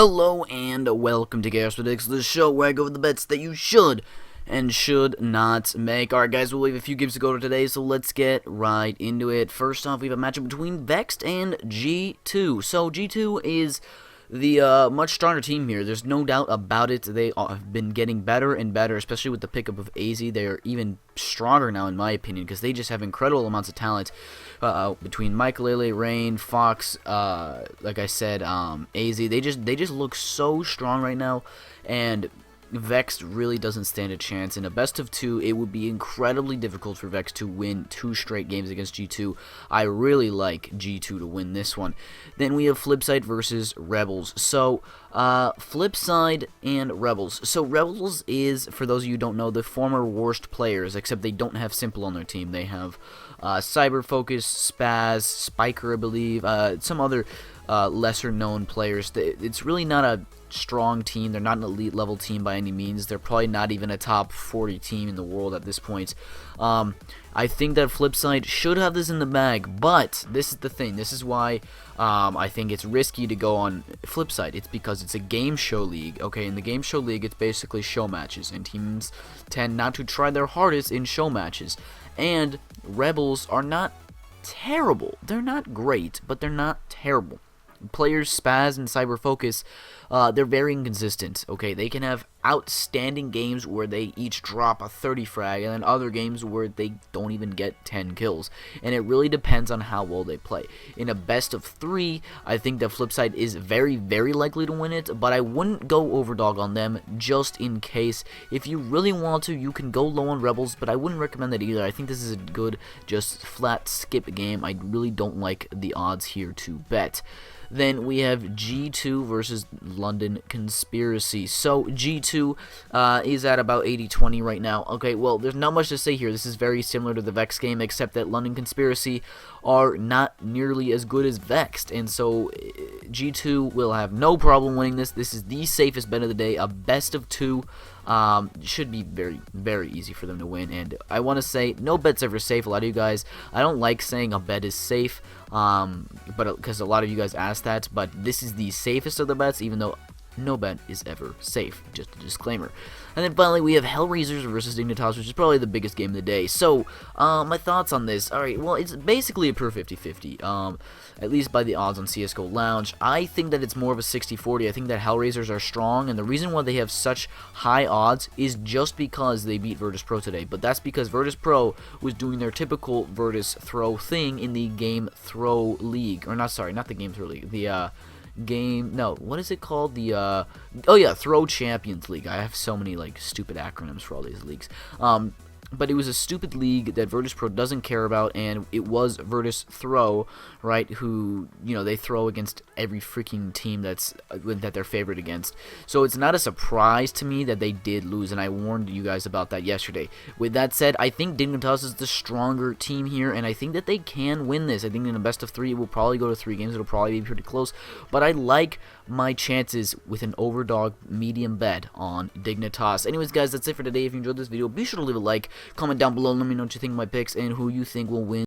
Hello and welcome to CsGo, the show where I go over the bets that you should and should not make. Alright guys, we have a few games to go to today, so let's get right into it. First off, we have a matchup between Vexed and G2. So G2 is the much stronger team here. There's no doubt about it. They have been getting better and better, especially with the pickup of AZ. They are even stronger now, in my opinion, because they just have incredible amounts of talent between Michael, Rain, Fox, like I said, AZ. They just look so strong right now, and Vexed really doesn't stand a chance. In a best of two, it would be incredibly difficult for Vexed to win 2 straight games against G2. I really like G2 to win this one. Then we have FSid3 versus Rebels. So, FSid3 and Rebels. So, Rebels is, for those of you who don't know, the former worst players, except they don't have Simple on their team. They have Cyber Focus, Spaz, Spiker, I believe, some other lesser known players. It's really not a strong team. They're not an elite level team by any means. They're probably not even a top 40 team in the world at this point. I think that FSid3 should have this in the bag, but this is the thing. This is why I think it's risky to go on FSid3. It's because it's a game show league. Okay, in the game show league, it's basically show matches, and teams tend not to try their hardest in show matches. And Rebels are not terrible. They're not great, but they're not terrible. Players Spaz and Cyber Focus, they're very inconsistent. Okay, they can have outstanding games where they each drop a 30 frag, and then other games where they don't even get 10 kills. And it really depends on how well they play. In a best of 3, I think that FSid3 is very, very likely to win it, but I wouldn't go overdog on them just in case. If you really want to, you can go low on Rebels, but I wouldn't recommend that either. I think this is a good, just flat skip game. I really don't like the odds here to bet. Then we have G2 versus London Conspiracy. So G2 is at about 80-20 right now. Okay, well, there's not much to say here. This is very similar to the Vex game, except that London Conspiracy are not nearly as good as Vexed. And so G2 will have no problem winning this. This is the safest bet of the day. A best of 2. Should be very, very easy for them to win. And I want to say, no bet's ever safe. A lot of you guys, I don't like saying a bet is safe, but because a lot of you guys ask that, but this is the safest of the bets, even though no bet is ever safe. Just a disclaimer. And then finally, we have Hellraisers versus Dignitas, which is probably the biggest game of the day. So, my thoughts on this. Alright, well, it's basically a pure 50-50, at least by the odds on CsGo Lounge. I think that it's more of a 60-40. I think that Hellraisers are strong, and the reason why they have such high odds is just because they beat Virtus Pro today. But that's because Virtus Pro was doing their typical Virtus Throw thing in the Game Throw League. Or not, sorry, not the Game Throw League. The, what is it called? The, oh yeah, Throw Champions League. I have so many, like, stupid acronyms for all these leagues. But it was a stupid league that Virtus Pro doesn't care about, and it was Virtus Throw, right, who, you know, they throw against every freaking team that they're favored against. So it's not a surprise to me that they did lose, and I warned you guys about that yesterday. With that said, I think Dignitas is the stronger team here, and I think that they can win this. I think in a best of 3, it will probably go to 3 games. It'll probably be pretty close, but I like my chances with an overdog medium bet on Dignitas. Anyways, guys, that's it for today. If you enjoyed this video, be sure to leave a like, comment down below, let me know what you think of my picks and who you think will win.